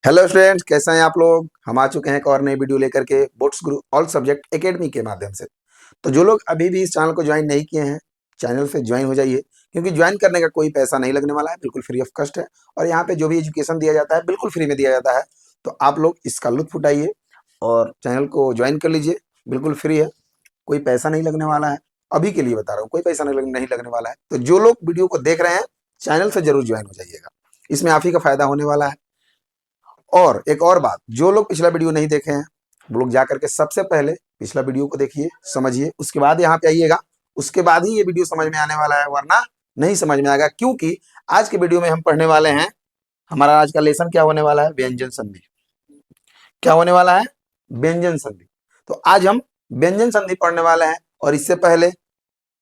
Hello students, कैसे हैं आप लोग। हम आ चुके हैं एक और नई वीडियो लेकर के बोट्स गुरु ऑल सब्जेक्ट एकेडमी के माध्यम से। तो जो लोग अभी भी इस चैनल को ज्वाइन नहीं किए हैं, चैनल से ज्वाइन हो जाइए, क्योंकि ज्वाइन करने का कोई पैसा नहीं लगने वाला है, बिल्कुल फ्री ऑफ कॉस्ट है। और यहाँ पे जो भी एजुकेशन दिया जाता है बिल्कुल फ्री में दिया जाता है। तो आप लोग इसका लुत्फ उठाइए और चैनल को ज्वाइन कर लीजिए, बिल्कुल फ्री है, कोई पैसा नहीं लगने वाला है। अभी के लिए बता रहा हूँ, कोई पैसा नहीं लगने वाला है। तो जो लोग वीडियो को देख रहे हैं, चैनल से जरूर ज्वाइन हो जाइएगा, इसमें आप ही का फायदा होने वाला है। और एक और बात, जो लोग पिछला वीडियो नहीं देखे हैं वो लोग जा करके सबसे पहले पिछला वीडियो को देखिए, समझिए, उसके बाद यहाँ पे आइएगा। उसके बाद ही ये वीडियो समझ में आने वाला है, वरना नहीं समझ में आएगा। क्योंकि आज के वीडियो में हम पढ़ने वाले हैं, हमारा आज का लेसन क्या होने वाला है, व्यंजन संधि। क्या होने वाला है, व्यंजन संधि। तो आज हम व्यंजन संधि पढ़ने वाले हैं। और इससे पहले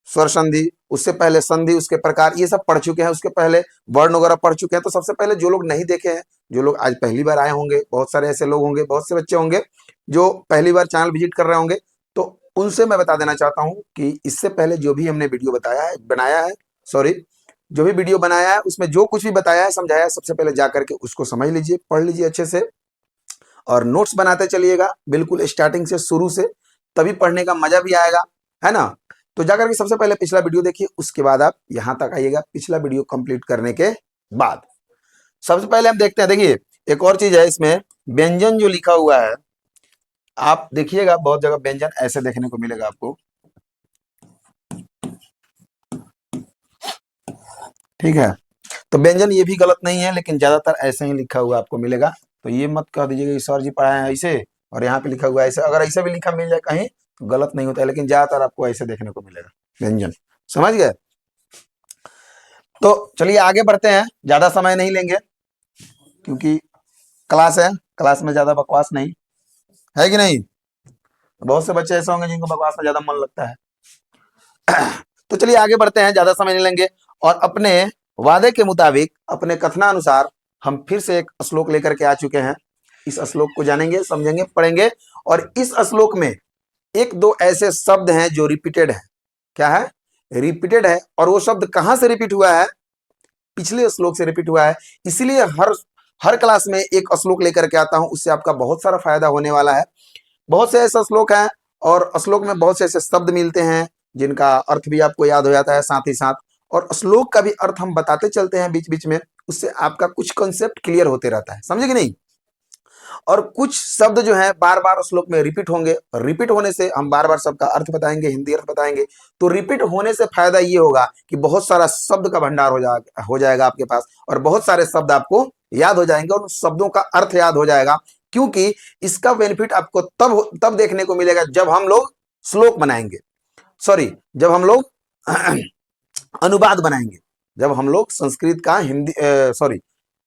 स्वर संधि, उससे पहले संधि, उसके प्रकार, ये सब पढ़ चुके हैं। उसके पहले वर्ण वगैरह पढ़ चुके हैं। तो सबसे पहले जो लोग नहीं देखे हैं, जो लोग आज पहली बार आए होंगे, बहुत सारे ऐसे लोग होंगे, बहुत से बच्चे होंगे जो पहली बार चैनल विजिट कर रहे होंगे, तो उनसे मैं बता देना चाहता हूं कि इससे पहले जो भी हमने वीडियो बनाया है, सॉरी, जो भी वीडियो बनाया है उसमें जो कुछ भी बताया है, समझाया है, सबसे पहले जा करके उसको समझ लीजिए, पढ़ लीजिए अच्छे से, और नोट्स बनाते चलिएगा बिल्कुल स्टार्टिंग से, शुरू से, तभी पढ़ने का मजा भी आएगा, है ना। तो जाकर के सबसे पहले पिछला वीडियो देखिए, उसके बाद आप यहां तक आइएगा। पिछला वीडियो कंप्लीट करने के बाद सबसे पहले हम देखते हैं, देखिए एक और चीज है इसमें, व्यंजन जो लिखा हुआ है, आप देखिएगा बहुत जगह व्यंजन ऐसे देखने को मिलेगा आपको, ठीक है। तो व्यंजन ये भी गलत नहीं है, लेकिन ज्यादातर ऐसे ही लिखा हुआ आपको मिलेगा। तो ये मत कह दीजिएगा कि सर जी पढ़ाए हैं ऐसे और यहाँ पे लिखा हुआ है ऐसे। अगर ऐसे भी लिखा मिल जाए कहीं तो गलत नहीं होता है, लेकिन ज्यादातर आपको ऐसे देखने को मिलेगा व्यंजन। समझ गए। तो चलिए आगे बढ़ते हैं, ज्यादा समय नहीं लेंगे, क्योंकि क्लास है, क्लास में ज्यादा बकवास नहीं है, कि नहीं। बहुत से बच्चे ऐसे होंगे जिनको बकवास में ज्यादा मन लगता है। तो चलिए आगे बढ़ते हैं, ज्यादा समय नहीं लेंगे। और अपने वादे के मुताबिक, अपने कथनानुसार हम फिर से एक श्लोक लेकर के आ चुके हैं। इस श्लोक को जानेंगे, समझेंगे, पढ़ेंगे। और इस श्लोक में एक दो ऐसे शब्द हैं जो रिपीटेड है। क्या है, रिपीटेड है। और वो शब्द कहां से रिपीट हुआ है, पिछले श्लोक से रिपीट हुआ है। इसलिए हर हर क्लास में एक श्लोक लेकर के आता हूं, उससे आपका बहुत सारा फायदा होने वाला है। बहुत से ऐसे श्लोक हैं और श्लोक में बहुत से ऐसे शब्द मिलते हैं जिनका अर्थ भी आपको याद हो जाता है साथ ही साथ, और श्लोक का भी अर्थ हम बताते चलते हैं बीच बीच में, उससे आपका कुछ कंसेप्ट क्लियर होते रहता है, समझे कि नहीं। और कुछ शब्द जो है बार बार श्लोक में रिपीट होंगे, और रिपीट होने से हम बार बार सबका अर्थ बताएंगे, हिंदी अर्थ बताएंगे। तो रिपीट होने से फायदा ये होगा कि बहुत सारा शब्द का भंडार हो जाएगा आपके पास, और बहुत सारे शब्द आपको याद हो जाएंगे, और उन शब्दों का अर्थ याद हो जाएगा। क्योंकि इसका बेनिफिट आपको तब देखने को मिलेगा जब हम लोग श्लोक बनाएंगे, सॉरी, जब हम लोग अनुवाद बनाएंगे, जब हम लोग संस्कृत का हिंदी, सॉरी,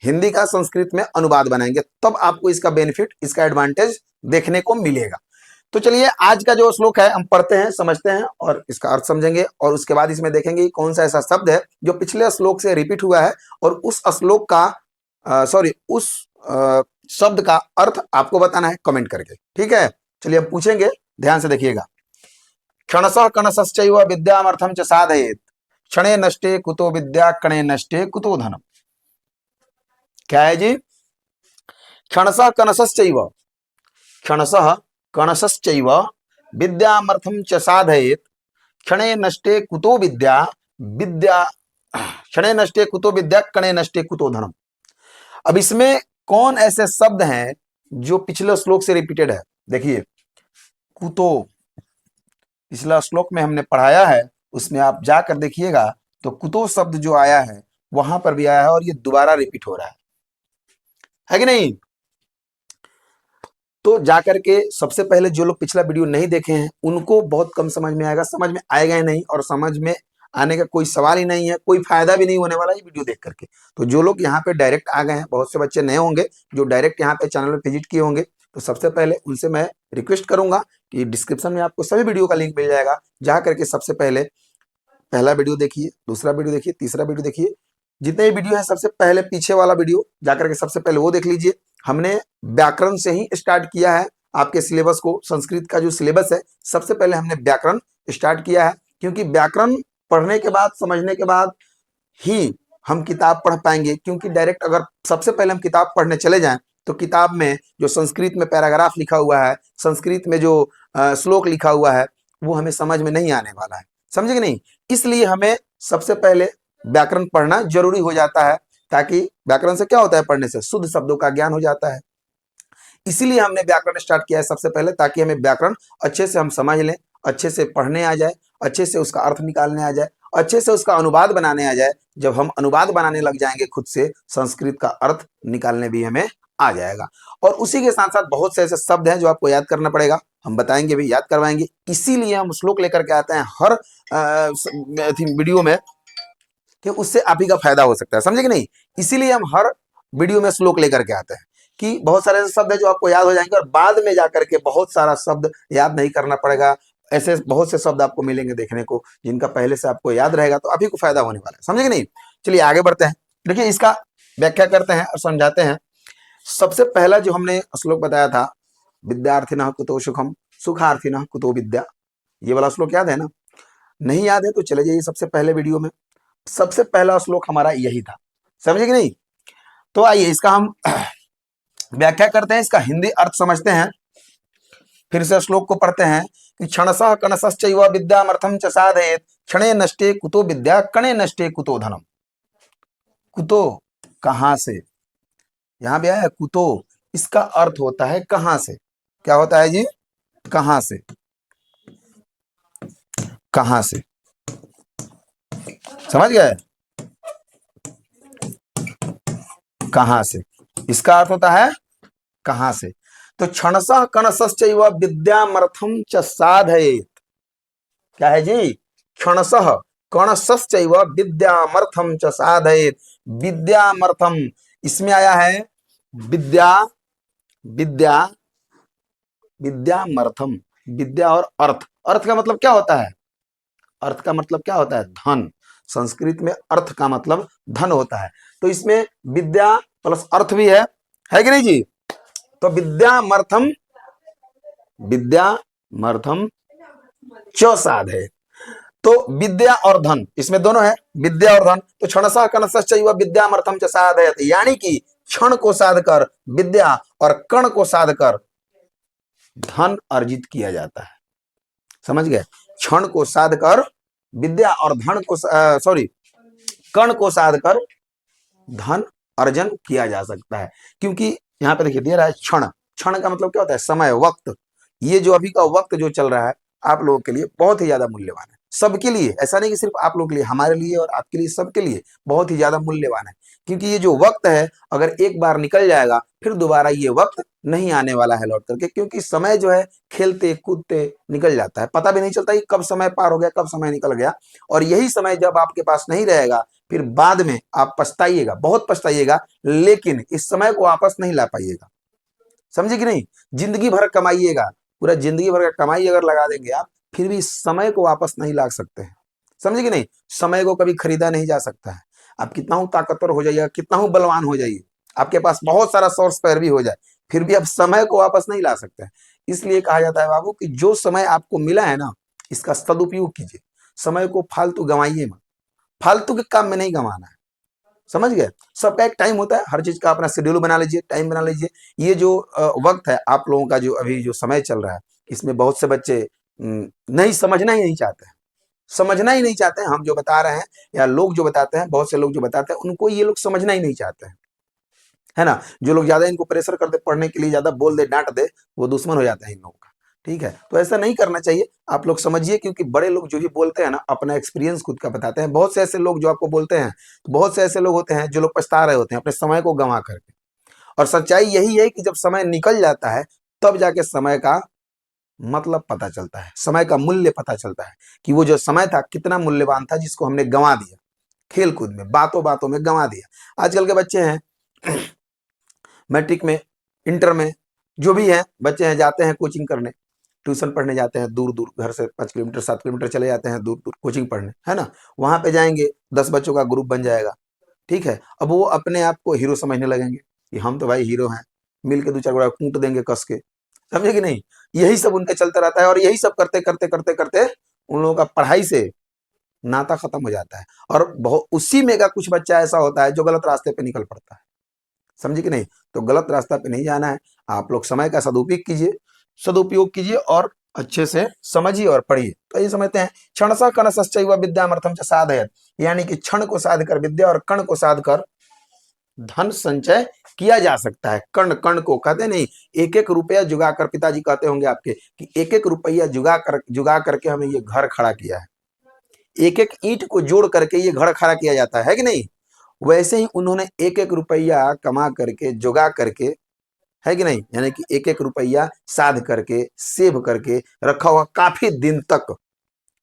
हिंदी का संस्कृत में अनुवाद बनाएंगे, तब आपको इसका बेनिफिट, इसका एडवांटेज देखने को मिलेगा। तो चलिए आज का जो श्लोक है हम पढ़ते हैं, समझते हैं और इसका अर्थ समझेंगे, और उसके बाद इसमें देखेंगे कौन सा ऐसा शब्द है जो पिछले श्लोक से रिपीट हुआ है, और उस श्लोक का, सॉरी, उस शब्द का अर्थ आपको बताना है कमेंट करके, ठीक है। चलिए हम पूछेंगे, ध्यान से देखिएगा। क्षणशः कणशश्चैव विद्यामर्थं च साधयेत्, क्षणे नष्टे कुतो विद्या, कणे नष्टे कुतो धनम। क्या है जी, क्षणशः कणशश्चैव, क्षणशः कणशश्चैव विद्यामर्थं च साधयेत्, क्षणे नष्टे कुतो विद्या, विद्या, क्षणे नष्टे कुतो विद्या, कणे नष्टे कुतो धनम। अब इसमें कौन ऐसे शब्द हैं जो पिछले श्लोक से रिपीटेड है। देखिए, कुतो पिछला श्लोक में हमने पढ़ाया है, उसमें आप जाकर देखिएगा तो कुतो शब्द जो आया है वहां पर भी आया है, और ये दोबारा रिपीट हो रहा है कि नहीं। तो जाकर के सबसे पहले जो लोग पिछला वीडियो नहीं देखे हैं उनको बहुत कम समझ में आएगा, समझ में आएगा ही नहीं, और समझ में आने का कोई सवाल ही नहीं है, कोई फायदा भी नहीं होने वाला ये वीडियो देख करके। तो जो लोग यहाँ पे डायरेक्ट आ गए हैं, बहुत से बच्चे नए होंगे जो डायरेक्ट यहाँ पे चैनल पे विजिट किए होंगे, तो सबसे पहले उनसे मैं रिक्वेस्ट करूंगा कि डिस्क्रिप्शन में आपको सभी वीडियो का लिंक मिल जाएगा, जा करके सबसे पहले पहला वीडियो देखिए, दूसरा वीडियो देखिए, तीसरा वीडियो देखिए, जितने वीडियो है सबसे पहले पीछे वाला वीडियो जाकर के सबसे पहले वो देख लीजिए। हमने व्याकरण से ही स्टार्ट किया है आपके सिलेबस को, संस्कृत का जो सिलेबस है सबसे पहले हमने व्याकरण स्टार्ट किया है, क्योंकि व्याकरण पढ़ने के बाद, समझने के बाद ही हम किताब पढ़ पाएंगे। क्योंकि डायरेक्ट अगर सबसे पहले हम किताब पढ़ने चले जाएं तो किताब में जो संस्कृत में पैराग्राफ लिखा हुआ है, संस्कृत में जो श्लोक लिखा हुआ है, वो हमें समझ में नहीं आने वाला है, समझे कि नहीं। इसलिए हमें सबसे पहले व्याकरण पढ़ना जरूरी हो जाता है, ताकि व्याकरण से क्या होता है, पढ़ने से शुद्ध शब्दों का ज्ञान हो जाता है। इसीलिए हमने व्याकरण स्टार्ट किया है सबसे पहले, ताकि हमें व्याकरण अच्छे से हम समझ लें, अच्छे से पढ़ने आ जाए, अच्छे से उसका अर्थ निकालने आ जाए, अच्छे से उसका अनुवाद बनाने आ जाए। जब हम अनुवाद बनाने लग जाएंगे खुद से, संस्कृत का अर्थ निकालने भी हमें आ जाएगा। और उसी के साथ साथ बहुत से ऐसे शब्द हैं जो आपको याद करना पड़ेगा, हम बताएंगे भी, याद करवाएंगे। इसीलिए हम श्लोक लेकर के आते हैं हर वीडियो में, कि उससे आप ही का फायदा हो सकता है, समझे कि नहीं। इसीलिए हम हर वीडियो में श्लोक लेकर के आते हैं, कि बहुत सारे ऐसे शब्द है जो आपको याद हो जाएंगे, और बाद में जाकर के बहुत सारा शब्द याद नहीं करना पड़ेगा। ऐसे बहुत से शब्द आपको मिलेंगे देखने को, जिनका पहले से आपको याद रहेगा, तो आप ही को फायदा होने वाला है, समझे कि नहीं। चलिए आगे बढ़ते हैं। देखिए इसका व्याख्या करते हैं और समझाते हैं। सबसे पहला जो हमने श्लोक बताया था, विद्यार्थिनः कुतो सुखम सुखार्थिनः कुतो विद्या, ये वाला श्लोक याद है ना। नहीं याद है तो चले जाइए सबसे पहले वीडियो में, सबसे पहला श्लोक हमारा यही था, समझे कि नहीं। तो आइए इसका हम व्याख्या करते हैं, इसका हिंदी अर्थ समझते हैं। फिर से श्लोक को पढ़ते हैं कि क्षणसः कणसश्चैव विद्यामर्थं च साधयेत्, क्षणे नष्टे कुतो विद्या कणे नष्टे कुतो धनम। कुतो कहां से, यहां भी आया है कुतो, इसका अर्थ होता है कहां से। क्या होता है जी, कहां से, कहां से, समझ गए, कहां से, इसका अर्थ होता है कहां से। तो क्षणसः कणसश्चैव विद्यामर्थं च साधयेत्, क्या है जी, क्षणसः कणसश्चैव विद्यामर्थं च साधयेत्। विद्यामर्थम, इसमें आया है विद्या, विद्या, विद्यामर्थम, विद्या और अर्थ। अर्थ का मतलब क्या होता है, अर्थ का मतलब क्या होता है, धन। संस्कृत में अर्थ का मतलब धन होता है। तो इसमें विद्या प्लस अर्थ भी है कि नहीं जी। तो विद्यामर्थम, विद्यामर्थम च साधे, तो विद्या और धन इसमें दोनों है, विद्या और धन। तो क्षणसः कणसश्चैव विद्यामर्थम च साधयेत्, यानी कि क्षण को साध कर विद्या और कण को साध कर धन अर्जित किया जाता है, समझ गए। क्षण को साध कर विद्या और धन को सॉरी कण को साध कर धन अर्जन किया जा सकता है। क्योंकि यहाँ पे देखिए दे रहा है क्षण, क्षण का मतलब क्या होता है, समय, वक्त। ये जो अभी का वक्त जो चल रहा है आप लोगों के लिए बहुत ही ज्यादा मूल्यवान है, सबके लिए, ऐसा नहीं कि सिर्फ आप लोगों के लिए, हमारे लिए और आपके लिए, सबके लिए बहुत ही ज्यादा मूल्यवान है। क्योंकि ये जो वक्त है अगर एक बार निकल जाएगा फिर दोबारा ये वक्त नहीं आने वाला है लौट करके। क्योंकि समय जो है खेलते कूदते निकल जाता है, पता भी नहीं चलता कि कब समय पार हो गया, कब समय निकल गया। और यही समय जब आपके पास नहीं रहेगा फिर बाद में आप पछताइएगा, बहुत पछताइएगा, लेकिन इस समय को वापस नहीं ला पाइएगा, समझे कि नहीं। जिंदगी भर कमाइएगा, पूरा जिंदगी भर का कमाई अगर लगा देंगे आप, फिर भी समय को वापस नहीं ला सकते हैं, समझे कि नहीं। समय को कभी खरीदा नहीं जा सकता है। आप कितना हूं ताकतवर हो जाइए, कितना हूं बलवान हो जाइए, आपके पास बहुत सारा सोर्स पैर भी हो जाए, फिर भी आप समय को वापस नहीं ला सकते हैं। इसलिए कहा जाता है बाबू कि जो समय आपको मिला है ना, इसका सदुपयोग कीजिए, समय को फालतू गंवाइए मत, फालतू के काम में नहीं गंवाना है, समझ गए। सबका एक टाइम होता है, हर चीज का अपना शेड्यूल बना लीजिए, टाइम बना लीजिए। ये जो वक्त है आप लोगों का, जो अभी जो समय चल रहा है, इसमें बहुत से बच्चे नहीं समझना ही नहीं चाहते हैं, समझना ही नहीं चाहते हैं। हम जो बता रहे हैं या लोग जो बताते हैं, बहुत से लोग जो बताते हैं, उनको ये लोग समझना ही नहीं चाहते हैं, है ना। जो लोग ज्यादा इनको प्रेशर कर दे पढ़ने के लिए, ज्यादा बोल दे, डांट दे, वो दुश्मन हो जाता है इन लोगों का, ठीक है। तो ऐसा नहीं करना चाहिए, आप लोग समझिए। क्योंकि बड़े लोग जो भी बोलते हैं ना, अपना एक्सपीरियंस खुद का बताते हैं। बहुत से ऐसे लोग जो आपको बोलते हैं, तो बहुत से ऐसे लोग होते हैं जो लोग पछता रहे होते हैं अपने समय को गंवा करके। और सच्चाई यही है कि जब समय निकल जाता है तब जाके समय का मतलब पता चलता है, समय का मूल्य पता चलता है, कि वो जो समय था कितना मूल्यवान था, जिसको हमने गंवा दिया, खेल कूद में, बातों बातों में गंवा दिया। आजकल के बच्चे हैं मैट्रिक में, इंटर में, जो भी है बच्चे हैं, जाते हैं कोचिंग करने, ट्यूशन पढ़ने जाते हैं, दूर दूर, घर से 5 किलोमीटर 7 किलोमीटर चले जाते हैं दूर दूर कोचिंग पढ़ने, है ना। वहां पे जाएंगे, 10 बच्चों का ग्रुप बन जाएगा, ठीक है। अब वो अपने आप को हीरो समझने लगेंगे कि हम तो भाई हीरो हैं, मिल के 2 4 गोड़ा कूट देंगे कस के, समझे कि नहीं। यही सब उनके चलता रहता है, और यही सब करते करते करते करते उन लोगों का पढ़ाई से नाता खत्म हो जाता है। और बहुत उसी में का कुछ बच्चा ऐसा होता है जो गलत रास्ते पे निकल पड़ता है, समझे कि नहीं? तो गलत रास्ता पे नहीं जाना है, आप लोग समय का सदुपयोग कीजिए और अच्छे से समझिए और पढ़िए। तो ये समझते हैं क्षणसा कणसश्चैव विद्यामर्थम च साधयत्, यानी कि क्षण को साध कर विद्या और कण को साध कर धन संचय किया जा सकता है। कण कण को कहते नहीं, एक एक रुपया जुगा कर, पिताजी कहते होंगे आपके कि एक एक रुपया जुगा करके हमें ये घर खड़ा किया है, एक एक ईंट को जोड़ करके ये घर खड़ा किया जाता है कि नहीं? वैसे ही उन्होंने एक एक रुपया कमा करके जुगा करके, है कि नहीं, यानी कि एक एक रुपया साध करके सेव करके रखा हुआ काफी दिन तक,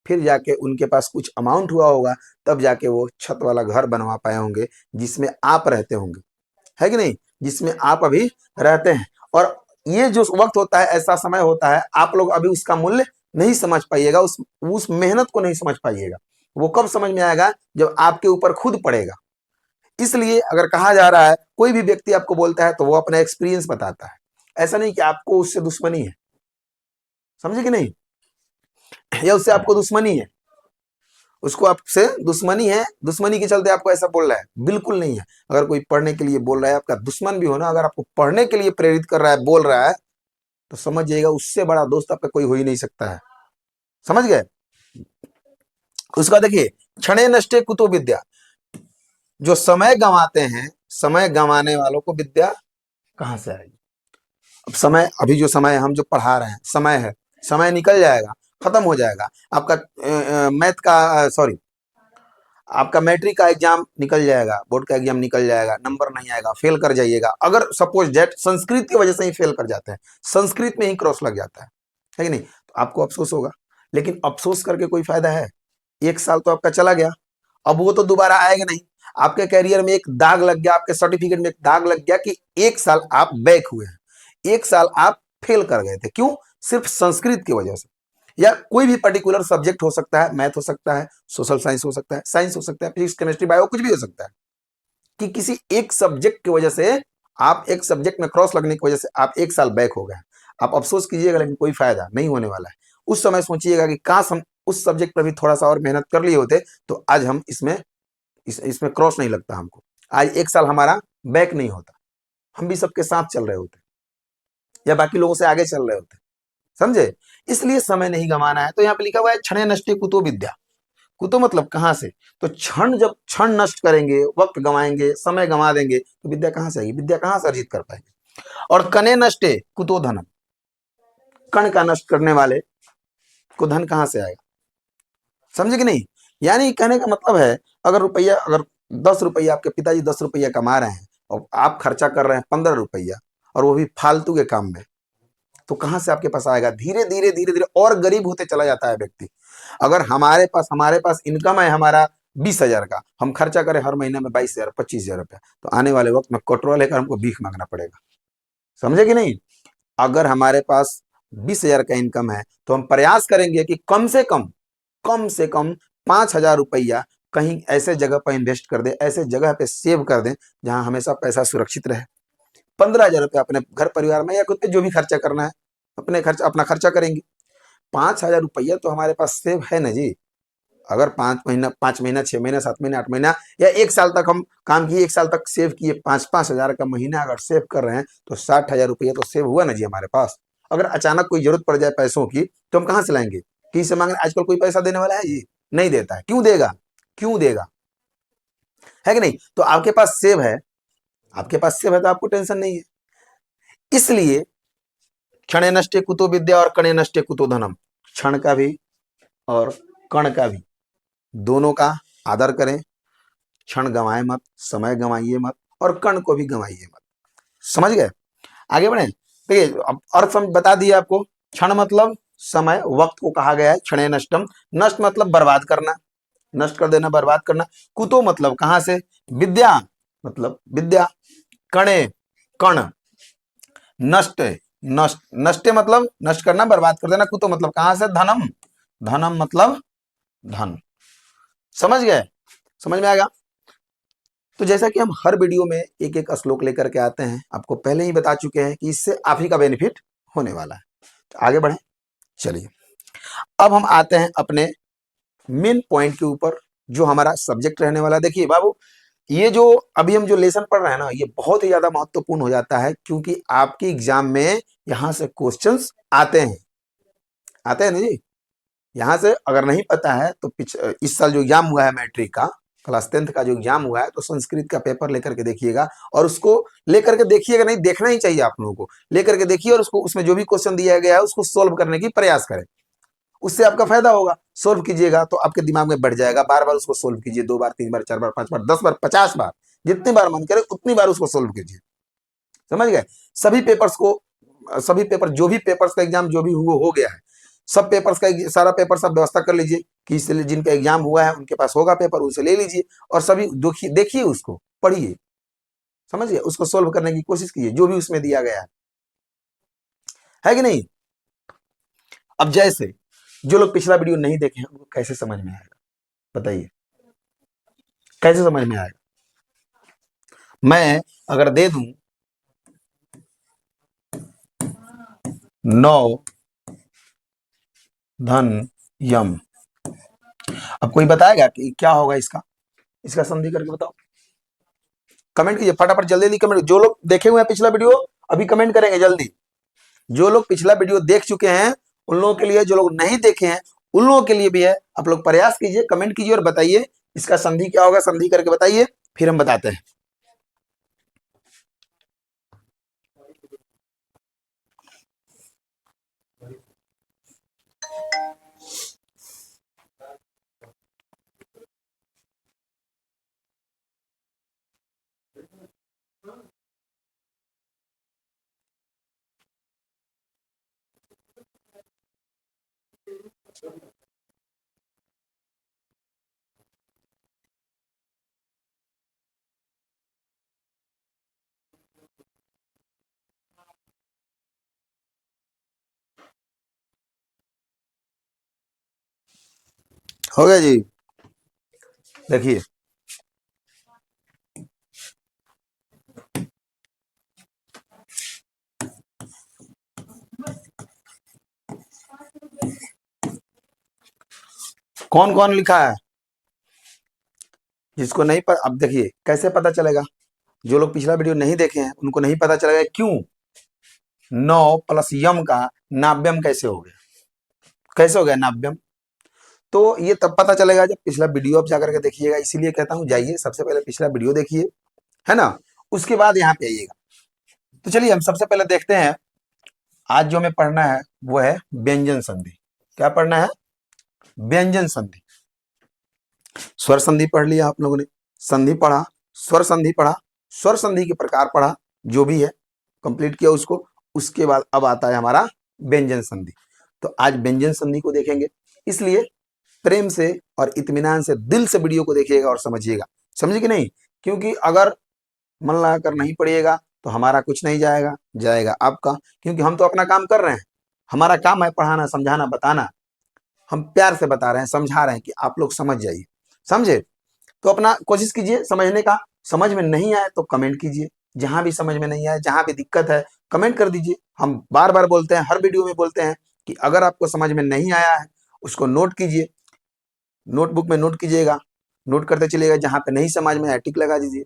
फिर जाके उनके पास कुछ अमाउंट हुआ होगा, तब जाके वो छत वाला घर बनवा पाए होंगे जिसमें आप रहते होंगे, है कि नहीं, जिसमें आप अभी रहते हैं। और ये जो वक्त होता है, ऐसा समय होता है, आप लोग अभी उसका मूल्य नहीं समझ पाइएगा, उस मेहनत को नहीं समझ पाइएगा। वो कब समझ में आएगा? जब आपके ऊपर खुद पड़ेगा। इसलिए अगर कहा जा रहा है, कोई भी व्यक्ति आपको बोलता है तो वो अपना एक्सपीरियंस बताता है, ऐसा नहीं कि आपको उससे दुश्मनी है, समझे कि नहीं, या उससे आपको दुश्मनी है, उसको आपसे दुश्मनी है, दुश्मनी के चलते आपको ऐसा बोल रहा है, बिल्कुल नहीं है। अगर कोई पढ़ने के लिए बोल रहा है, आपका दुश्मन भी हो ना, अगर आपको पढ़ने के लिए प्रेरित कर रहा है, बोल रहा है, तो समझ जाइएगा उससे बड़ा दोस्त आपका कोई हो ही नहीं सकता है। समझ गए? उसका देखिए, क्षणे नष्टे कुतो विद्या, जो समय गंवाते हैं, समय गंवाने वालों को विद्या कहां से आएगी? अब समय, अभी जो समय हम जो पढ़ा रहे हैं, समय है, समय निकल जाएगा, खत्म हो जाएगा। आपका मैथ का सॉरी आपका मैट्रिक का एग्जाम निकल जाएगा, बोर्ड का एग्जाम निकल जाएगा, नंबर नहीं आएगा, फेल कर जाइएगा। अगर सपोज डेट संस्कृत की वजह से ही फेल कर जाते हैं, संस्कृत में ही क्रॉस लग जाता है कि नहीं, तो आपको अफसोस होगा, लेकिन अफसोस करके कोई फायदा है? एक साल तो आपका चला गया, अब वो तो दोबारा आएगा नहीं। आपके कैरियर में एक दाग लग गया, आपके सर्टिफिकेट में एक दाग लग गया कि एक साल आप बैक हुए हैं, एक साल आप फेल कर गए थे। क्यों? सिर्फ संस्कृत की वजह से। या कोई भी पर्टिकुलर सब्जेक्ट हो सकता है, मैथ हो सकता है, सोशल साइंस हो सकता है, साइंस हो सकता है, फिजिक्स केमिस्ट्री बायो, कुछ भी हो सकता है, कि किसी एक सब्जेक्ट की वजह से, आप एक सब्जेक्ट में क्रॉस लगने की वजह से आप एक साल बैक हो गए। आप अफसोस कीजिएगा, लेकिन कोई फायदा नहीं होने वाला है। उस समय सोचिएगा कि काश हम उस सब्जेक्ट पर भी थोड़ा सा और मेहनत कर लिए होते, तो आज हम इसमें क्रॉस नहीं लगता हमको, आज एक साल हमारा बैक नहीं होता, हम भी सबके साथ चल रहे होते, या बाकी लोगों से आगे चल रहे होते। समझे? इसलिए समय नहीं गंवाना है। तो यहाँ पे लिखा हुआ है क्षणे नष्टे कुतो विद्या। कुतो मतलब कहां से? तो जब क्षण नष्ट करेंगे, वक्त गंवाएंगे, समय गंवा देंगे, तो विद्या कहां से आएगी? विद्या कहां से अर्जित कर पाएंगे? और कने नष्टे कुतो धनम, कण का नष्ट करने वाले को धन कहां से आएगा? समझे कि नहीं? यानी कहने का मतलब है, अगर 10 रुपया आपके पिताजी 10 रुपया कमा रहे हैं और आप खर्चा कर रहे हैं 15 रुपया, और वो भी फालतू के काम में, तो कहां से आपके पास आएगा? धीरे धीरे धीरे धीरे और गरीब होते चला जाता है व्यक्ति। अगर हमारे पास इनकम है हमारा 20,000 का, हम खर्चा करें हर महीने में 22,000 25,000 रुपया, तो आने वाले वक्त में कटोरा लेकर हमको भीख मांगना पड़ेगा। समझे कि नहीं? अगर हमारे पास 20,000 का इनकम है, तो हम प्रयास करेंगे कि कम से कम 5,000 रुपया कहीं ऐसे जगह पर इन्वेस्ट कर दे, ऐसे जगह पे सेव कर दें जहां हमेशा पैसा सुरक्षित रहे। 15,000 रुपया अपने घर परिवार में या खुद पे जो भी खर्चा करना है, अपना खर्चा करेंगे। 5,000 रुपया तो हमारे पास सेव है ना जी। अगर 5 महीना 6 महीना 7 महीना 8 महीना या एक साल तक हम काम किए, एक साल तक सेव किए, 5,000 का महीना अगर सेव कर रहे हैं, तो 60,000 रुपया तो सेव हुआ ना जी हमारे पास। अगर अचानक कोई जरूरत पड़ जाए पैसों की, तो हम कहां से लाएंगे? किसी से मांगने? आजकल कोई पैसा देने वाला है जी? नहीं देता है। क्यों देगा? क्यों देगा? है कि नहीं? तो आपके पास सेव है तो आपको टेंशन नहीं है। इसलिए क्षणे नष्टे कुतो विद्या और कणे नष्टे कुतो धनम, क्षण का भी और कण का भी, दोनों का आदर करें। क्षण गंवाए मत, समय गंवाइए मत, और कण को भी गंवाइए मत। समझ गए? आगे बढ़े। देखिए, अब अर्थ समझ बता दिया आपको। क्षण मतलब समय, वक्त को कहा गया है क्षणे नष्टम। नष्ट मतलब बर्बाद करना, नष्ट कर देना, बर्बाद करना। कुतो मतलब कहां से? विद्या मतलब विद्या। कणे कण, नष्ट नष्टे मतलब नष्ट करना, बर्बाद कर देना। कुतो मतलब कहां से? धनम, धनम मतलब धन। समझ गए? समझ में आएगा? तो जैसा कि हम हर वीडियो में एक एक श्लोक लेकर के आते हैं, आपको पहले ही बता चुके हैं कि इससे आप ही का बेनिफिट होने वाला है। तो आगे बढ़े, चलिए अब हम आते हैं अपने मेन पॉइंट के ऊपर, जो हमारा सब्जेक्ट रहने वाला है। देखिए बाबू, ये जो अभी हम जो लेसन पढ़ रहे हैं ना, ये बहुत ही ज्यादा महत्वपूर्ण हो जाता है, क्योंकि आपके एग्जाम में यहां से क्वेश्चंस आते हैं ना जी। यहाँ से अगर नहीं पता है तो इस साल जो एग्जाम हुआ है मैट्रिक का, क्लास 10th का जो एग्जाम हुआ है, तो संस्कृत का पेपर लेकर के देखिएगा, और उसको लेकर के देखिएगा, नहीं देखना ही चाहिए आप लोगों को, लेकर के देखिए और उसको, उसमें जो भी क्वेश्चन दिया गया है उसको सोल्व करने की प्रयास करें। उससे आपका फायदा होगा। सोल्व कीजिएगा तो आपके दिमाग में बढ़ जाएगा, बार बार उसको सोल्व कीजिए, 2 बार 3 बार 4 बार 5 बार 10 बार 50 बार, जितनी बार मन करे उतनी बार उसको सोल्व कीजिए। समझ गए? सभी पेपर्स को, सभी पेपर, जो भी पेपर्स का एग्जाम जो भी हुआ हो गया है, सब पेपर्स का सारा पेपर सब व्यवस्था कर लीजिए कि इसलिए जिनका एग्जाम हुआ है उनके पास होगा पेपर, उसे ले लीजिए और सभी देखिए, उसको पढ़िए, समझिए, उसको सोल्व करने की कोशिश कीजिए जो भी उसमें दिया गया है कि नहीं। अब जैसे जो लोग पिछला वीडियो नहीं देखे हैं उनको कैसे समझ में आएगा, बताइए कैसे समझ में आएगा? मैं अगर दे दूं 9 धन यम, अब कोई बताएगा कि क्या होगा इसका? इसका संधि करके बताओ, कमेंट कीजिए फटाफट, जल्दी जल्दी कमेंट। जो लोग देखे हुए हैं पिछला वीडियो अभी कमेंट करेंगे जल्दी। जो लोग पिछला वीडियो देख चुके हैं उन लोगों के लिए, जो लोग नहीं देखे हैं उन लोगों के लिए भी है, आप लोग प्रयास कीजिए, कमेंट कीजिए और बताइए इसका संधि क्या होगा, संधि करके बताइए, फिर हम बताते हैं। हो गया जी। देखिए कौन कौन लिखा है, जिसको नहीं पता, अब देखिए कैसे पता चलेगा, जो लोग पिछला वीडियो नहीं देखे हैं उनको नहीं पता चलेगा, क्यों 9 प्लस यम का नाभ्यम कैसे हो गया, कैसे हो गया नाभ्यम? तो ये तब पता चलेगा जब पिछला वीडियो आप जाकर के देखिएगा, इसीलिए कहता हूं जाइए सबसे पहले पिछला वीडियो देखिए, है ना, उसके बाद यहाँ पे आइएगा। तो चलिए हम सबसे पहले देखते हैं, आज जो हमें पढ़ना है वो है व्यंजन संधि। क्या पढ़ना है? व्यंजन संधि। स्वर संधि पढ़ लिया आप लोगों ने, संधि पढ़ा, स्वर संधि पढ़ा, स्वर संधि के प्रकार पढ़ा, जो भी है कंप्लीट किया उसको। उसके बाद अब आता है हमारा व्यंजन संधि। तो आज व्यंजन संधि को देखेंगे, इसलिए प्रेम से और इत्मीनान से, दिल से वीडियो को देखिएगा और समझिएगा, समझे कि नहीं? क्योंकि अगर मन लगाकर नहीं पढ़िएगा तो हमारा कुछ नहीं जाएगा, जाएगा आपका, क्योंकि हम तो अपना काम कर रहे हैं, हमारा काम है पढ़ाना, समझाना, बताना, हम प्यार से बता रहे हैं, समझा रहे हैं कि आप लोग समझ जाइए, समझे? तो अपना कोशिश कीजिए समझने का, समझ में नहीं आए तो कमेंट कीजिए, जहां भी समझ में नहीं आए, जहां भी दिक्कत है कमेंट कर दीजिए। हम बार बार बोलते हैं, हर वीडियो में बोलते हैं कि अगर आपको समझ में नहीं आया है उसको नोट कीजिए, नोटबुक में नोट कीजिएगा, नोट करते चलिएगा, जहां पे नहीं समझ में आया टिक लगा दीजिए,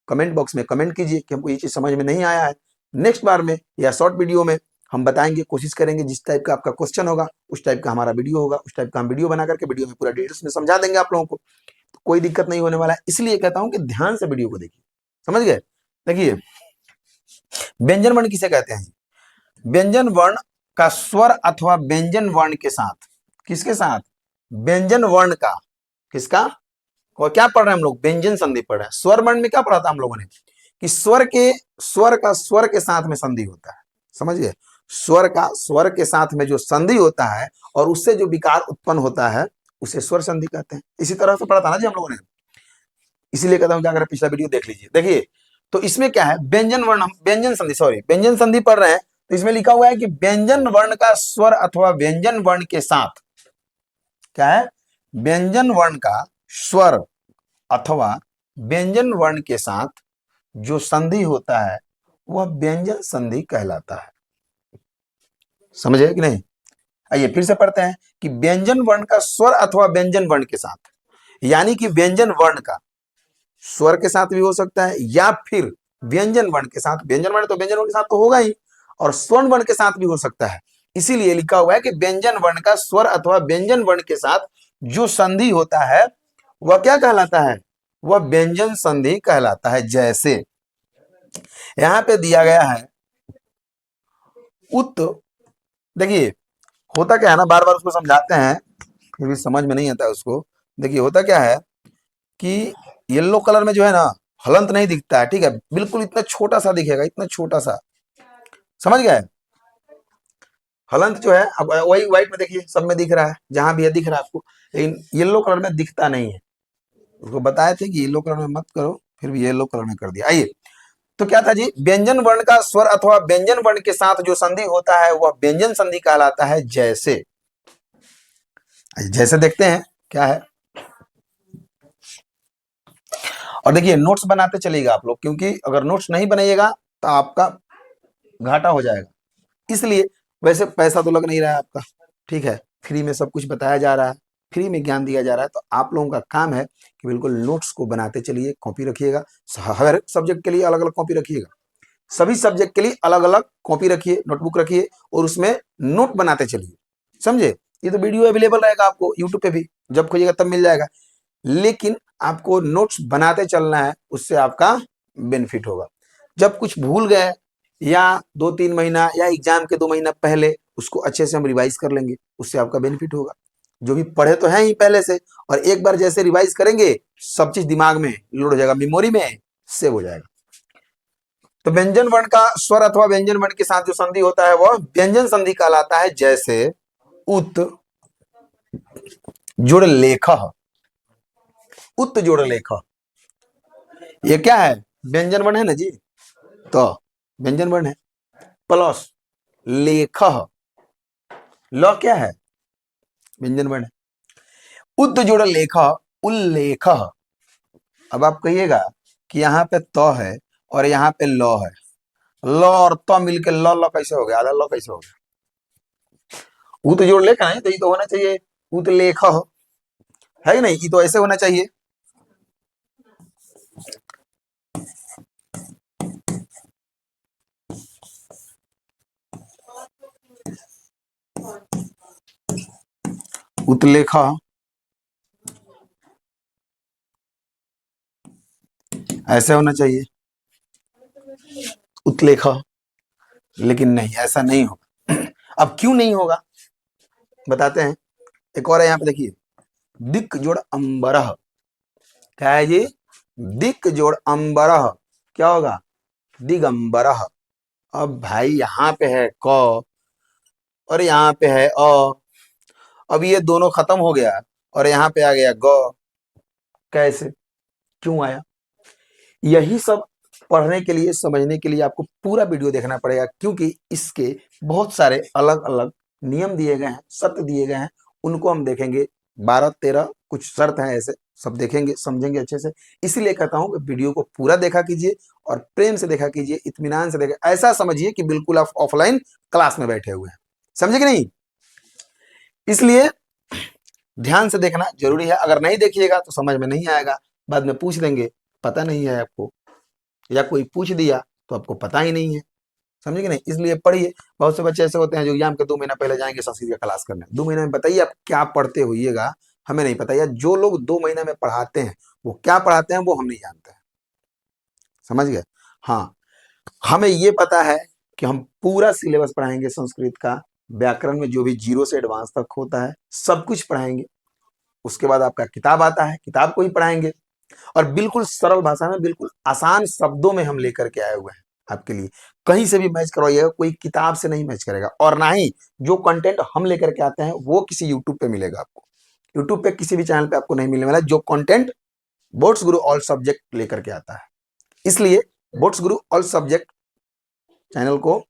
कमेंट बॉक्स में कमेंट कीजिए कि हमको ये चीज समझ में नहीं आया है। नेक्स्ट बार में या शॉर्ट वीडियो में हम बताएंगे, कोशिश करेंगे, जिस टाइप का आपका क्वेश्चन होगा उस टाइप का हमारा वीडियो होगा, उस टाइप का हम वीडियो बना करके वीडियो में पूरा डिटेल्स में समझा देंगे आप लोगों को, तो कोई दिक्कत नहीं होने वाला है। इसलिए कहता हूं कि ध्यान से वीडियो को देखिए, समझ गए? देखिए व्यंजन वर्ण किसे कहते हैं? व्यंजन वर्ण का स्वर अथवा व्यंजन वर्ण के साथ, किसके साथ? व्यंजन वर्ण का, किसका? और क्या पढ़ रहे हैं हम लोग? व्यंजन संधि पढ़ रहे हैं। स्वर वर्ण में क्या पढ़ा था हम लोगों ने कि स्वर का स्वर के साथ में संधि होता है, समझ गए? स्वर का स्वर के साथ में जो संधि होता है और उससे जो विकार उत्पन्न होता है उसे स्वर संधि कहते हैं। इसी तरह से पढ़ा था ना जी हम लोगों ने, इसीलिए कहता हूं जाकर पिछला वीडियो देख लीजिए। देखिए तो इसमें क्या है, व्यंजन वर्ण, हम व्यंजन संधि, सॉरी व्यंजन संधि पढ़ रहे हैं, तो इसमें लिखा हुआ है कि व्यंजन वर्ण का स्वर अथवा व्यंजन वर्ण के साथ, क्या है? व्यंजन वर्ण का स्वर अथवा व्यंजन वर्ण के साथ जो संधि होता है वह व्यंजन संधि कहलाता है, समझे कि नहीं? आइए फिर से पढ़ते हैं कि व्यंजन वर्ण का स्वर अथवा व्यंजन वर्ण के साथ, यानी कि व्यंजन वर्ण का स्वर के साथ भी हो सकता है या फिर व्यंजन वर्ण के साथ। व्यंजन वर्ण तो व्यंजन वर्ण के साथ तो होगा ही, और स्वर्ण वर्ण के साथ भी हो सकता है। इसीलिए लिखा हुआ है कि व्यंजन वर्ण का स्वर अथवा व्यंजन वर्ण के साथ जो संधि होता है वह क्या कहलाता है, वह व्यंजन संधि कहलाता है। जैसे यहां पे दिया गया है उत, देखिए होता क्या है ना, बार बार उसको समझाते हैं फिर भी समझ में नहीं आता है उसको। देखिए होता क्या है कि येलो कलर में जो है ना हलंत नहीं दिखता है, ठीक है, बिल्कुल इतना छोटा सा दिखेगा, इतना छोटा सा, समझ गए। हलंत जो है अब वही व्हाइट में देखिए सब में दिख रहा है, जहां भी है दिख रहा है आपको, लेकिन येलो कलर में दिखता नहीं है। उसको बताए थे कि येलो कलर में मत करो, फिर भी येलो कलर में कर दिया। आइए, तो क्या था जी, व्यंजन वर्ण का स्वर अथवा व्यंजन वर्ण के साथ जो संधि होता है वह व्यंजन संधि कहलाता है। जैसे जैसे देखते हैं क्या है, और देखिए नोट्स बनाते चलिएगा आप लोग, क्योंकि अगर नोट्स नहीं बनाइएगा तो आपका घाटा हो जाएगा। इसलिए वैसे पैसा तो लग नहीं रहा है आपका, ठीक है, फ्री में सब कुछ बताया जा रहा है, फ्री में ज्ञान दिया जा रहा है, तो आप लोगों का काम है कि बिल्कुल नोट्स को बनाते चलिए, कॉपी रखिएगा, हर सब्जेक्ट के लिए अलग अलग कॉपी रखिएगा, सभी सब्जेक्ट के लिए अलग अलग कॉपी रखिए, नोटबुक रखिए, और उसमें नोट बनाते चलिए, समझे। ये तो वीडियो अवेलेबल रहेगा आपको यूट्यूब पे भी, जब खोजिएगा तब मिल जाएगा, लेकिन आपको नोट्स बनाते चलना है, उससे आपका बेनिफिट होगा। जब कुछ भूल गए या 2-3 महीना या एग्जाम के 2 महीना पहले उसको अच्छे से हम रिवाइज कर लेंगे, उससे आपका बेनिफिट होगा। जो भी पढ़े तो हैं ही पहले से, और एक बार जैसे रिवाइज करेंगे सब चीज दिमाग में लोड हो जाएगा, मेमोरी में सेव हो जाएगा। तो व्यंजन वर्ण का स्वर अथवा व्यंजन वर्ण के साथ जो संधि होता है वह व्यंजन संधि कहलाता है। जैसे उत जुड़ लेख, उत जोड़ लेख, ये क्या है, व्यंजन वर्ण है ना जी, तो व्यंजन वर्ण है, प्लस लेख, ल क्या है, व्यंजन वर्ण है, उत जोड़ लेख उल्लेख। अब आप कहिएगा कि यहाँ पे त है और यहाँ पे ल है, ल और त मिलके ल ल कैसे हो गया, आधा ल कैसे हो गया, उत जोड़ लेख है तो ये तो होना चाहिए उत लेख, है कि नहीं, ये तो ऐसे होना चाहिए। उत्लेखा, ऐसे होना चाहिए उत्लेखा, लेकिन नहीं, ऐसा नहीं होगा। अब क्यों नहीं होगा बताते हैं। एक और है यहाँ पे देखिए, दिक जोड़ अंबरह, क्या है जी, दिक जोड़ अंबरह, क्या होगा, दिगंबरह। अब भाई यहाँ पे है क और यहाँ पे है अ, अब ये दोनों खत्म हो गया और यहाँ पे आ गया ग, कैसे, क्यों आया, यही सब पढ़ने के लिए, समझने के लिए आपको पूरा वीडियो देखना पड़ेगा, क्योंकि इसके बहुत सारे अलग अलग नियम दिए गए हैं, शर्त दिए गए हैं, उनको हम देखेंगे, 12-13 कुछ शर्त हैं ऐसे, सब देखेंगे समझेंगे अच्छे से। इसीलिए कहता हूं कि वीडियो को पूरा देखा कीजिए और प्रेम से देखा कीजिए, इत्मीनान से देखा, ऐसा समझिए कि बिल्कुल आप ऑफलाइन क्लास में बैठे हुए हैं, समझे कि नहीं। इसलिए ध्यान से देखना जरूरी है, अगर नहीं देखिएगा तो समझ में नहीं आएगा, बाद में पूछ देंगे पता नहीं है आपको, या कोई पूछ दिया तो आपको पता ही नहीं है, समझे कि नहीं। इसलिए पढ़िए। बहुत से बच्चे ऐसे होते हैं जो एग्जाम के 2 महीना पहले जाएंगे संस्कृत का क्लास करने, 2 महीने में बताइए आप क्या पढ़ते होइएगा, हमें नहीं पता, या जो लोग 2 महीना में पढ़ाते हैं वो क्या पढ़ाते हैं वो हम नहीं जानते हैं, समझ गए। हाँ, हमें ये पता है कि हम पूरा सिलेबस पढ़ाएंगे संस्कृत का, व्याकरण में जो भी 0 से एडवांस तक होता है सब कुछ पढ़ाएंगे। उसके बाद आपका किताब आता है, किताब को ही पढ़ाएंगे, और बिल्कुल सरल भाषा में, बिल्कुल आसान शब्दों में हम लेकर के आए हुए हैं आपके लिए। कहीं से भी मैच करवाइएगा, कोई किताब से नहीं मैच करेगा, और ना ही जो कंटेंट हम लेकर के आते हैं वो किसी यूट्यूब पे मिलेगा आपको, यूट्यूब पे किसी भी चैनल पे आपको नहीं मिलने वाला, जो कंटेंट बोट्स गुरु ऑल सब्जेक्ट लेकर के आता है। इसलिए बोट्स गुरु ऑल सब्जेक्ट चैनल को,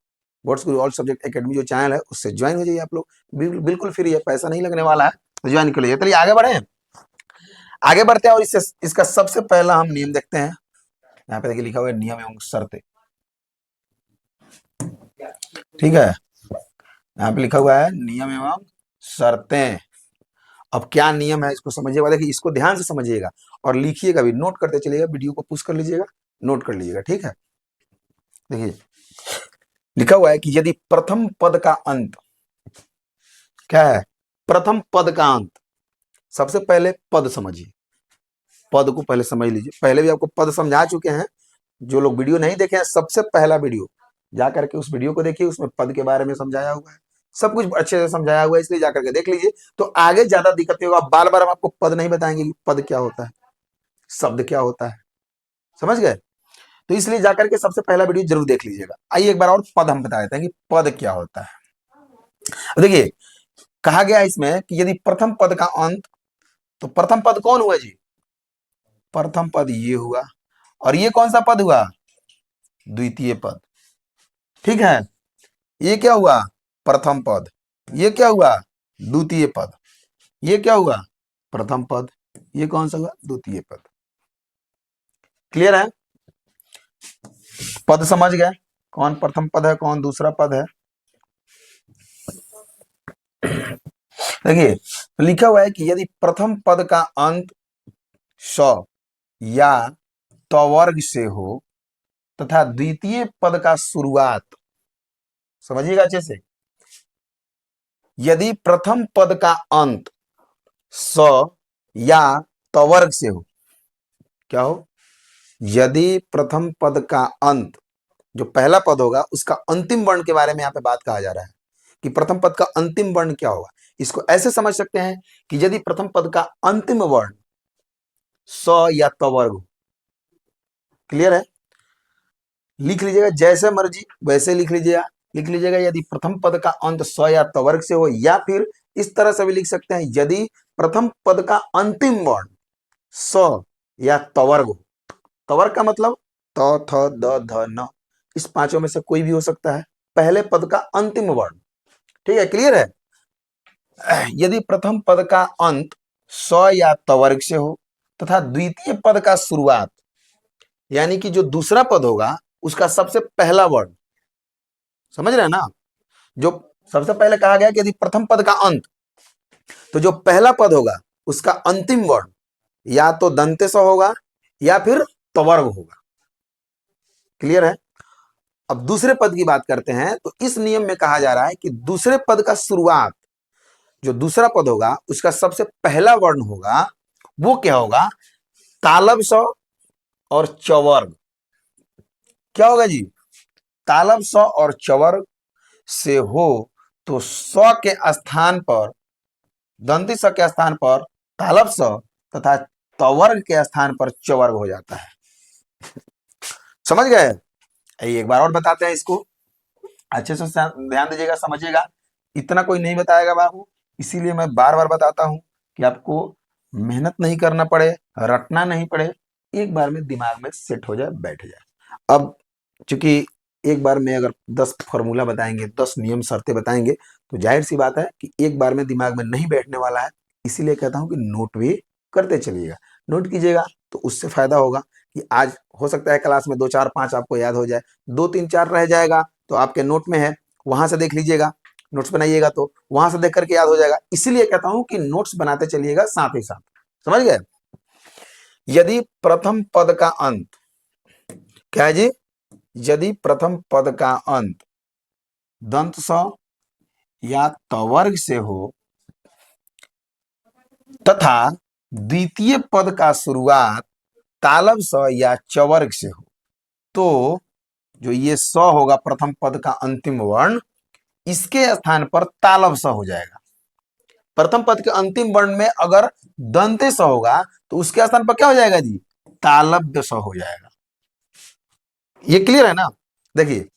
बोट्स गुरु ऑल सब्जेक्ट एकेडमी जो चैनल है उससे ज्वाइन हो जाइए आप लोग, बिल्कुल फ्री है, पैसा नहीं लगने वाला है, तो ज्वाइन कर लीजिए। चलिए आगे बढ़े, आगे बढ़ते हैं, और इससे इसका सबसे पहला हम नियम देखते हैं। यहाँ पे देखिए लिखा हुआ है नियम एवं शर्तें, ठीक है, यहाँ पे लिखा हुआ है नियम एवं शर्तें। अब क्या नियम है इसको समझिएगा, देखिए इसको ध्यान से समझिएगा और लिखिएगा भी, नोट करते चलिएगा, वीडियो को पुश कर लीजिएगा, नोट कर लीजिएगा, ठीक है। देखिए लिखा हुआ है कि यदि प्रथम पद का अंत, क्या है, प्रथम पद का अंत, सबसे पहले पद समझिए, पद को पहले समझ लीजिए, पहले भी आपको पद समझा चुके हैं, जो लोग वीडियो नहीं देखे हैं सबसे पहला वीडियो जा करके उस वीडियो को देखिए, उसमें पद के बारे में समझाया हुआ है, सब कुछ अच्छे से समझाया हुआ है, इसलिए जाकर के देख लीजिए, तो आगे ज्यादा दिक्कत नहीं होगा। बार बार हम आपको पद नहीं बताएंगे कि पद क्या होता है, शब्द क्या होता है, समझ गए, तो इसलिए जाकर के सबसे पहला वीडियो जरूर देख लीजिएगा। आइए एक बार और पद हम बता देते हैं कि पद क्या होता है। देखिए कहा गया है इसमें कि यदि प्रथम पद का अंत, तो प्रथम पद कौन हुआ जी, प्रथम पद ये हुआ, और ये कौन सा पद हुआ, द्वितीय पद, ठीक है, ये क्या हुआ, प्रथम पद, ये क्या हुआ, द्वितीय पद, ये क्या हुआ, प्रथम पद, ये कौन सा हुआ, द्वितीय पद। क्लियर है, पद समझ गए, कौन प्रथम पद है कौन दूसरा पद है। देखिए लिखा हुआ है कि यदि प्रथम पद का अंत स या तवर्ग से हो तथा द्वितीय पद का शुरुआत, समझिएगा अच्छे से, यदि प्रथम पद का अंत स या तवर्ग से हो, क्या हो, यदि प्रथम पद का अंत, जो पहला पद होगा उसका अंतिम वर्ण के बारे में यहाँ पे बात कहा जा रहा है कि प्रथम पद का अंतिम वर्ण क्या होगा। इसको ऐसे समझ सकते हैं कि यदि प्रथम पद का अंतिम वर्ण स या तवर्ग हो, क्लियर है, लिख लीजिएगा जैसे मर्जी वैसे लिख लीजिएगा यदि प्रथम पद का अंत स या तवर्ग से हो, या फिर इस तरह से भी लिख सकते हैं यदि प्रथम पद का अंतिम वर्ण स या तवर्ग हो। तवर्ग का मतलब त थ द ध न, इस पांचों में से कोई भी हो सकता है, पहले पद का अंतिम वर्ण, ठीक है, क्लियर है। यदि प्रथम पद का अंत स या तवर्ग से हो तथा द्वितीय पद का शुरुआत, यानी कि जो दूसरा पद होगा उसका सबसे पहला वर्ण, समझ रहे हैं ना, जो सबसे पहले कहा गया कि यदि प्रथम पद का अंत, तो जो पहला पद होगा उसका अंतिम वर्ण या तो दंते स होगा या फिर तवर्ग होगा, क्लियर है। अब दूसरे पद की बात करते हैं, तो इस नियम में कहा जा रहा है कि दूसरे पद का शुरुआत, जो दूसरा पद होगा उसका सबसे पहला वर्ण होगा वो क्या होगा, तालब स और चवर्ग, क्या होगा जी, तालब स और चवर्ग से हो तो स के स्थान पर, दंती स के स्थान पर तालब स तथा तवर्ग के स्थान पर चवर्ग हो जाता है, समझ गए। एक बार और बताते हैं इसको, अच्छे से ध्यान दीजिएगा, समझिएगा, इतना कोई नहीं बताएगा बाबू, इसीलिए मैं बार बार बताता हूं कि आपको मेहनत नहीं करना पड़े, रटना नहीं पड़े, एक बार में दिमाग में सेट हो जाए, बैठ जाए। अब चूंकि एक बार में अगर 10 फॉर्मूला बताएंगे, 10 नियम शर्तें बताएंगे, तो जाहिर सी बात है कि एक बार में दिमाग में नहीं बैठने वाला है, इसीलिए कहता हूं कि नोट भी करते चलिएगा, नोट कीजिएगा तो उससे फायदा होगा कि आज हो सकता है क्लास में 2 4 5 आपको याद हो जाए, 2 3 4 रह जाएगा तो आपके नोट में है, वहां से देख लीजिएगा, नोट्स बनाइएगा तो वहां से देख करके याद हो जाएगा, इसीलिए कहता हूं कि नोट्स बनाते चलिएगा साथ ही साथ, समझ गए। यदि प्रथम पद का अंत, क्या है जी, यदि प्रथम पद का अंत दंत स या तवर्ग से हो तथा द्वितीय पद का शुरुआत तालब स या चवर्ग से हो, तो जो ये स होगा प्रथम पद का अंतिम वर्ण, इसके स्थान पर तालब स हो जाएगा। प्रथम पद के अंतिम वर्ण में अगर दंते स होगा तो उसके स्थान पर क्या हो जाएगा जी, तालब्य स हो जाएगा। ये क्लियर है ना। देखिए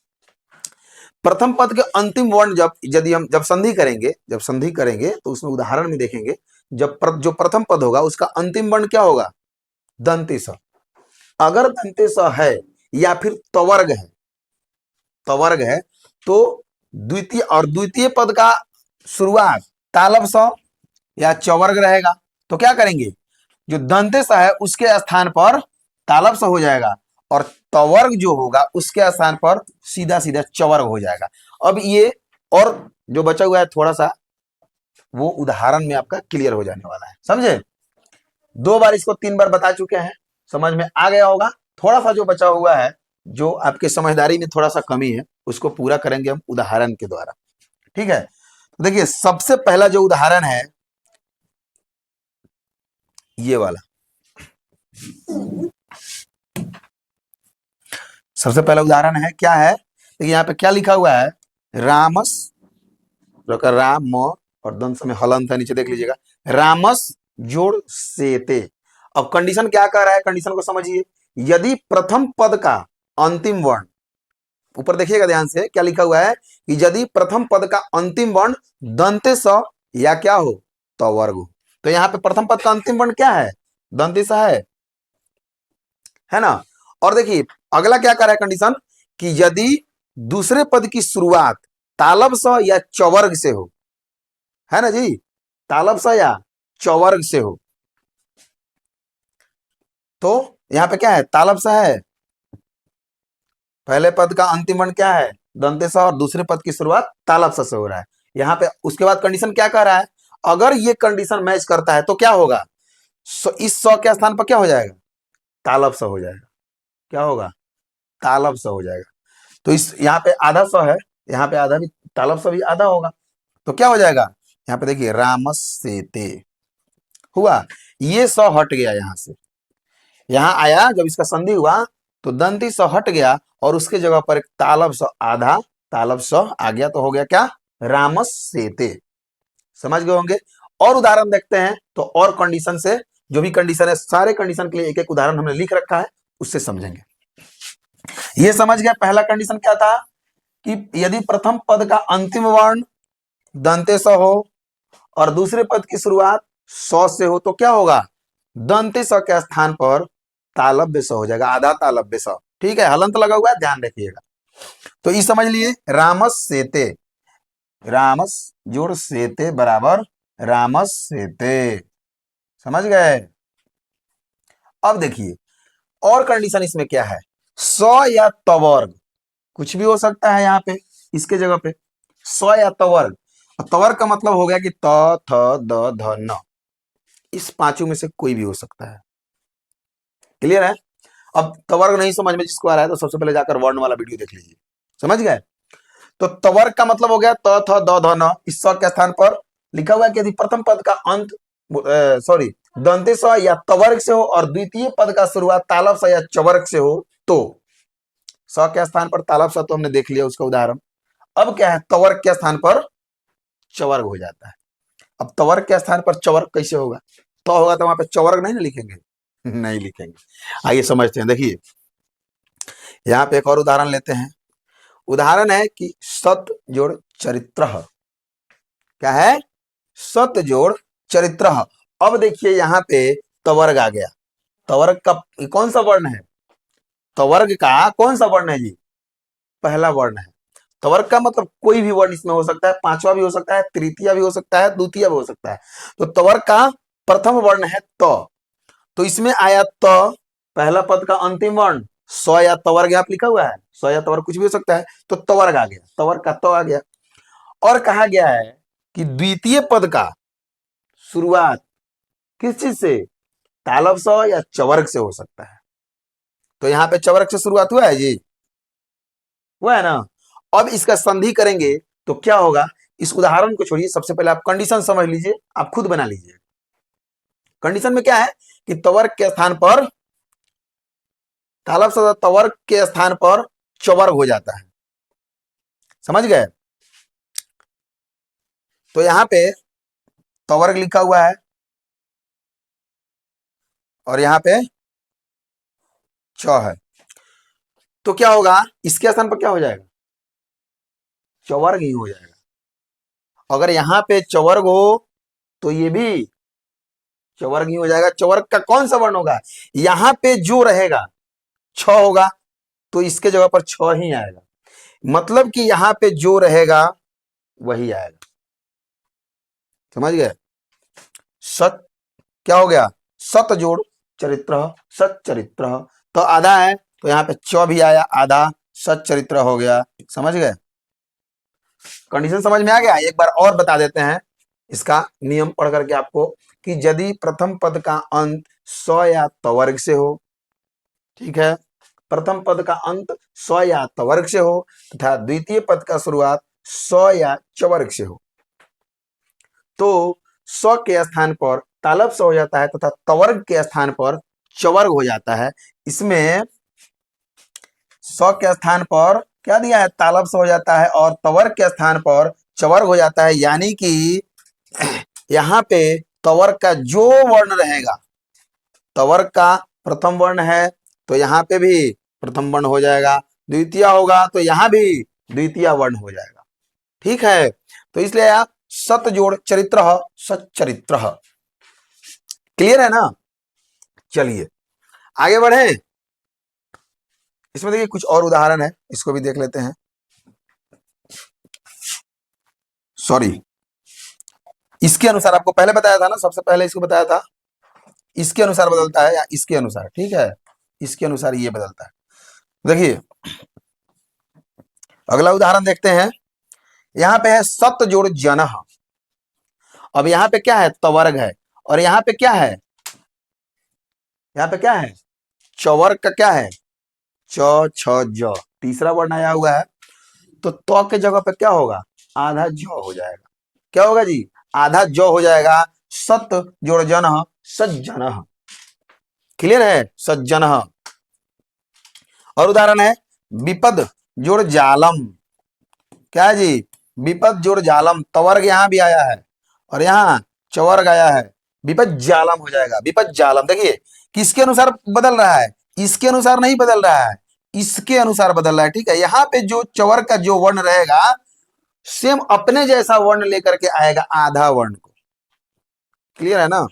प्रथम पद के अंतिम वर्ण जब, यदि हम जब संधि करेंगे तो उसमें उदाहरण में देखेंगे, जो प्रथम पद होगा उसका अंतिम वर्ण क्या होगा, दंते स, अगर दंते स है या फिर तवर्ग है तो द्वितीय पद का शुरुआत तालब स या चवर्ग रहेगा, तो क्या करेंगे, जो दंते स है उसके स्थान पर तालब स हो जाएगा और तवर्ग जो होगा उसके स्थान पर सीधा सीधा चवर्ग हो जाएगा। अब ये और जो बचा हुआ है थोड़ा सा वो उदाहरण में आपका क्लियर हो जाने वाला है, समझे। 2 बार इसको 3 बार बता चुके हैं, समझ में आ गया होगा। थोड़ा सा जो बचा हुआ है, जो आपके समझदारी में थोड़ा सा कमी है, उसको पूरा करेंगे हम उदाहरण के द्वारा, ठीक है। तो देखिए सबसे पहला जो उदाहरण है ये वाला, सबसे पहला उदाहरण है क्या है, देखिए यहाँ पे क्या लिखा हुआ है, रामस, राम और दंश में हलंत है नीचे देख लीजिएगा, रामस जोड़ सेते। अब कंडीशन क्या कह रहा है, कंडीशन को समझिए। यदि प्रथम पद का अंतिम वर्ण, ऊपर देखिएगा ध्यान से क्या लिखा हुआ है कि यदि प्रथम पद का अंतिम वर्ण दंते स या क्या हो तो वर्ग हो। तो यहाँ पे प्रथम पद का अंतिम वर्ण क्या है, दंते स है ना। और देखिए अगला क्या कर रहा है कंडीशन, कि यदि दूसरे पद की शुरुआत तालब स या चवर्ग से हो, है ना जी, तालब स या चवर्ग से हो, तो यहां पे क्या है, तालब स है, पहले पद का अंतिम वर्ण क्या है दंते स, और दूसरे पद की शुरुआत तालब स से हो रहा है यहाँ पे। उसके बाद कंडीशन क्या कह रहा है, अगर ये कंडीशन मैच करता है तो क्या होगा, इस स के स्थान पर क्या हो जाएगा, तालब स हो जाएगा, क्या होगा, तालब स हो जाएगा। तो इस यहाँ पे आधा स है, यहाँ पे आधा भी, तालब स भी आधा होगा, तो क्या हो जाएगा, यहाँ पे देखिए रामस सेते हुआ, ये स हट गया यहाँ से, यहाँ आया जब इसका संधि हुआ तो दंती स हट गया और उसके जगह पर एक तालब स आधा तालब स आ गया, तो हो गया क्या, रामस सेते। समझ गए होंगे। और उदाहरण देखते हैं, तो और कंडीशन से, जो भी कंडीशन है सारे कंडीशन के लिए एक एक उदाहरण हमने लिख रखा है, उससे समझेंगे। ये समझ गया, पहला कंडीशन क्या था कि यदि प्रथम पद का अंतिम वर्ण दंते स हो और दूसरे पद की शुरुआत स से हो, तो क्या होगा, दंते स के स्थान पर तालब्य स हो जाएगा, आधा तालब्य स, ठीक है, हलंत लगा हुआ है ध्यान रखिएगा। तो ये समझ लिए, रामस सेते, रामस जोड़ सेते बराबर रामस सेते, समझ गए। अब देखिए और कंडीशन इसमें क्या है, स या तवर्ग कुछ भी हो सकता है यहाँ पे, इसके जगह पे स या तवर्ग, तवर्ग का मतलब हो गया कि त थ द ध न, इस पांचों में से कोई भी हो सकता है, क्लियर है। अब तवर्ग नहीं समझ में जिसको आ रहा है तो सबसे पहले जाकर वर्ण वाला वीडियो देख लीजिए, समझ गए। तो तवर्ग का मतलब हो गया त थ द ध न, इस स के स्थान पर लिखा हुआ है कि यदि प्रथम पद का अंत सॉरी दंते स या तवर्ग से हो और द्वितीय पद का शुरुआत तालब स या चवर्ग से हो, तो स के स्थान पर तालब स तो हमने देख लिया उसका उदाहरण। अब क्या है, तवर्ग के स्थान पर चवर्ग हो जाता है। अब तवर्ग के स्थान पर चवर्ग कैसे होगा, तो होगा तो वहां पे चवर्ग नहीं ना लिखेंगे नहीं लिखेंगे। आइए समझते हैं, देखिए यहाँ पे एक और उदाहरण लेते हैं। उदाहरण है कि सत जोड़ चरित्र, क्या है, सत जोड़ चरित्र। अब देखिए यहाँ पे तवर्ग आ गया, तवर्ग का कौन सा वर्ण है, तवर्ग का कौन सा वर्ण है जी, पहला वर्ण है। तवर्ग का मतलब कोई भी वर्ण इसमें हो सकता है, पांचवा भी हो सकता है, तृतीय भी हो सकता है, द्वितीय भी हो सकता है। तो तवर्ग का प्रथम वर्ण है तो इसमें आया पहला पद का अंतिम वर्ण स या तवर्ग आप लिखा हुआ है, स या तवर्ग कुछ भी हो सकता है, तो तवर्ग आ गया, तवर्ग का आ गया। और कहा गया है कि द्वितीय पद का शुरुआत किस चीज से, तालब स या चवर्ग से हो सकता है, तो यहाँ पे चवर्ग से शुरुआत हुआ है जी, हुआ है ना। अब इसका संधि करेंगे तो क्या होगा, इस उदाहरण को छोड़िए, सबसे पहले आप कंडीशन समझ लीजिए, आप खुद बना लीजिए। कंडीशन में क्या है कि तवर्ग के स्थान पर तालब स तवर्ग के स्थान पर चवर्ग हो जाता है, समझ गए। तो यहां पे तवर्ग लिखा हुआ है और यहाँ पे च है, तो क्या होगा, इसके स्थान पर क्या हो जाएगा, चवर्ग ही हो जाएगा। अगर यहाँ पे चवर्ग हो तो ये भी चवर्ग ही हो जाएगा। चवर्ग का कौन सा वर्ण होगा, यहाँ पे जो रहेगा छ होगा, तो इसके जगह पर छ ही आएगा, मतलब कि यहाँ पे जो रहेगा वही आएगा, समझ गए। सत क्या हो गया, सत जोड़ चरित्र, सत चरित्र, तो आधा है तो यहाँ पे च भी आया, आधा सत चरित्र हो गया, समझ गए। कंडीशन समझ में आ गया, एक बार और बता देते हैं। इसका नियम पढ़ करके आपको कि यदि प्रथम पद का अंत स या तवर्ग से हो, ठीक है, प्रथम पद का अंत स या तवर्ग से हो तथा द्वितीय पद का शुरुआत स या चवर्ग से हो, तो स के स्थान पर तालब स हो जाता है तथा तवर्ग के स्थान पर चवर्ग हो जाता है। इसमें स के स्थान पर क्या दिया है, तालब स हो जाता है और तवर्ग के स्थान पर चवर्ग हो जाता है, यानी कि यहाँ पे तवर्ग का जो वर्ण रहेगा, तवर्ग का प्रथम वर्ण है तो यहाँ पे भी प्रथम वर्ण हो जाएगा, द्वितीय होगा तो यहाँ भी द्वितीय वर्ण हो जाएगा, ठीक है। तो इसलिए आप सत जोड़ चरित्र सच्चरित्र, क्लियर है ना। चलिए आगे बढ़े। इसमें देखिए कुछ और उदाहरण है, इसको भी देख लेते हैं। सॉरी, इसके अनुसार आपको पहले बताया था ना, सबसे पहले इसको बताया था, इसके अनुसार बदलता है या इसके अनुसार, ठीक है, इसके अनुसार ये बदलता है। देखिए अगला उदाहरण देखते हैं। यहाँ पे है सत जोड़ जनः। अब यहाँ पे क्या है, तवर्ग है, और यहाँ पे क्या है, यहाँ पे क्या है, चवर्ग का क्या है, च छ ज, तीसरा वर्ण आया हुआ है, तो त के जगह पे क्या होगा, आधा ज हो जाएगा। क्या होगा जी, आधा ज हो जाएगा। सत जोड़ जनः सज्जनः, क्लियर है, सज्जनः। और उदाहरण है विपद जोड़ जालम। क्या है जी, विपद जोड़ जालम, तवर्ग यहाँ भी आया है और यहाँ चवर्ग आया है, विपद जालम हो जाएगा, विपद जालम। देखिए किसके अनुसार बदल रहा है, इसके अनुसार नहीं बदल रहा है, इसके अनुसार बदल रहा है, ठीक है। यहाँ पे जो चवर्ग का जो वर्ण रहेगा सेम अपने जैसा वर्ण लेकर के आएगा आधा वर्ण को, क्लियर है ना।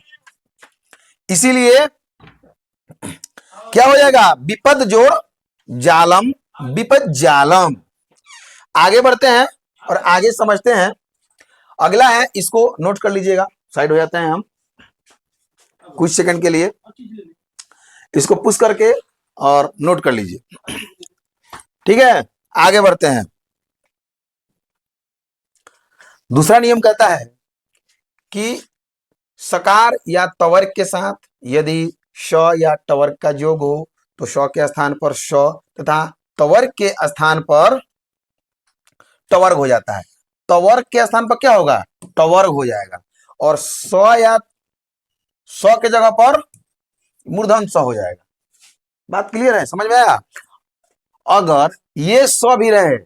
इसीलिए क्या हो जाएगा, विपद जोड़ जालम, विपद जालम। आगे बढ़ते हैं और आगे समझते हैं। अगला है, इसको नोट कर लीजिएगा, साइड हो जाते हैं हम कुछ सेकंड के लिए, इसको पुश करके और नोट कर लीजिए, ठीक है। आगे बढ़ते हैं। दूसरा नियम कहता है कि सकार या तवर्ग के साथ यदि श या टवर्ग का योग हो तो श के स्थान पर श तथा तवर्ग के स्थान पर टवर्ग हो जाता है। तवर्ग के स्थान पर क्या होगा, टवर्ग हो जाएगा, और स या स के जगह पर मूर्धन स हो जाएगा। बात क्लियर है, समझ में आया। अगर ये स भी रहे,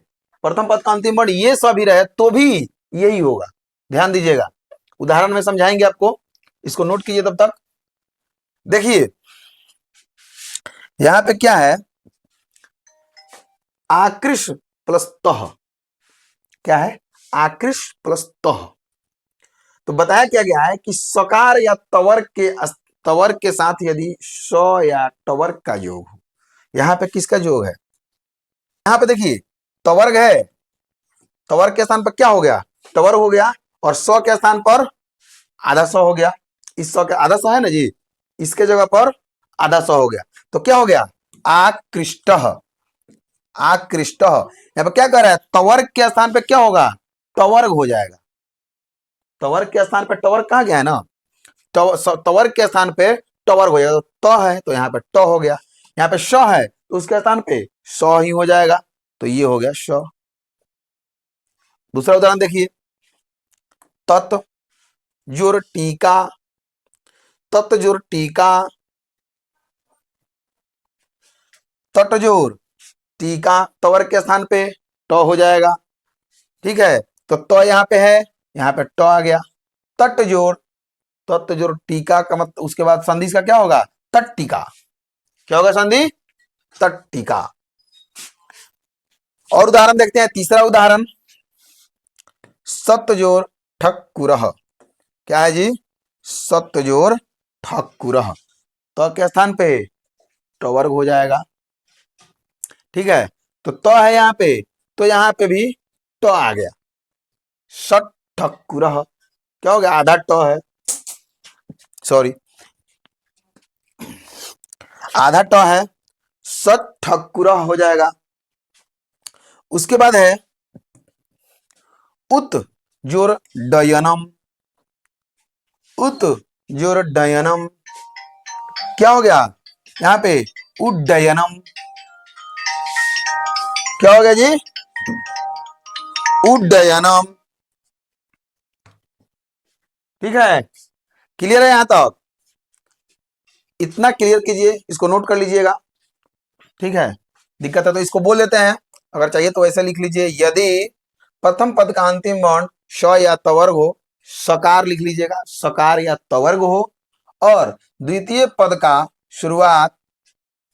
प्रथम पद का अंतिम वर्ण ये स भी रहे तो भी यही होगा, ध्यान दीजिएगा। उदाहरण में समझाएंगे आपको, इसको नोट कीजिए तब तक। देखिए यहां पे क्या है, आकृष प्लस तह, क्या है, आकृष प्लस तह। तो बताया क्या गया है कि सकार या तवर्ग के साथ यदि स या टवर्ग का योग हो, यहां पे किसका योग है, यहां पे देखिए तवर्ग है, तवर्ग के स्थान पर क्या हो गया, टवर्ग हो गया, और स के स्थान पर आधा स हो गया। इस स के आधा स है ना जी, इसके जगह पर आधा स हो गया, तो क्या हो गया, आकृष्ट। आकृष्ट यहाँ पे क्या कर रहा है, तवर्ग के स्थान पे क्या होगा, टवर्ग हो जाएगा। तवर्ग के स्थान पे टवर्ग कहाँ गया है ना, तवर्ग के स्थान पे टवर्ग हो जाएगा, तो है तो यहाँ पे ट हो गया, यहाँ पे श है तो उसके स्थान पे स ही हो जाएगा, तो ये हो गया श। दूसरा उदाहरण देखिए, तत् जोर टीका, तत् जोर टीका, तट जोर टीका, तवर्ग के स्थान पे ट हो जाएगा, ठीक है। तो त यहाँ पे है, यहाँ पे ट आ गया। तट जोर, तट जोर टीका का मतलब उसके बाद संधि का क्या होगा, तट टीका, क्या होगा संधि, तट टीका। और उदाहरण देखते हैं, तीसरा उदाहरण, सत जोर ठक्कुरः। क्या है जी, सत जोर ठक्कुरः, तो के स्थान पे टवर्ग हो जाएगा, ठीक है। तो है यहाँ पे, तो यहाँ पे भी ट आ गया, सट ठक्कुरः, क्या हो गया, आधा ट है, सॉरी आधा ट है, सट ठक्कुरः हो जाएगा। उसके बाद है उत जोर डयनम, उत्जोरडयनम, क्या हो गया यहाँ पे, उड्डयनम, क्या हो गया जी, उड्डयनम। ठीक है, क्लियर है यहां तक, इतना क्लियर कीजिए, इसको नोट कर लीजिएगा। ठीक है, दिक्कत है तो इसको बोल लेते हैं, अगर चाहिए तो ऐसे लिख लीजिए, यदि प्रथम पद का अंतिम वर्ण श या तवर्ग हो, सकार लिख लीजिएगा, सकार या तवर्ग हो, और द्वितीय पद का शुरुआत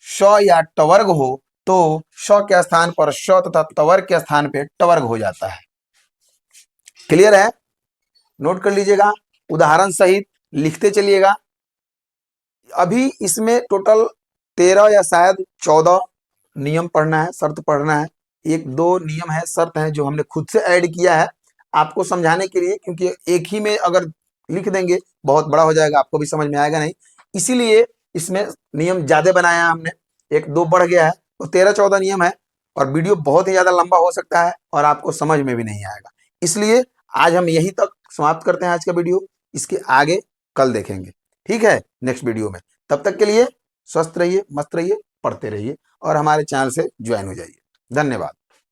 श या टवर्ग हो, तो श के स्थान पर श तथा तवर्ग के स्थान पे टवर्ग हो जाता है। क्लियर है, नोट कर लीजिएगा, उदाहरण सहित लिखते चलिएगा। अभी इसमें टोटल 13 या शायद 14 नियम पढ़ना है, शर्त पढ़ना है। एक दो नियम है, शर्त है जो हमने खुद से ऐड किया है आपको समझाने के लिए, क्योंकि एक ही में अगर लिख देंगे बहुत बड़ा हो जाएगा, आपको भी समझ में आएगा नहीं, इसीलिए इसमें नियम ज्यादा बनाया हमने, एक दो बढ़ गया है, तो 13-14 नियम है, और वीडियो बहुत ही ज्यादा लंबा हो सकता है और आपको समझ में भी नहीं आएगा। इसलिए आज हम यहीं तक समाप्त करते हैं आज का वीडियो, इसके आगे कल देखेंगे। ठीक है, नेक्स्ट वीडियो में। तब तक के लिए स्वस्थ रहिए, मस्त रहिए, पढ़ते रहिए और हमारे चैनल से ज्वाइन हो जाइए। धन्यवाद।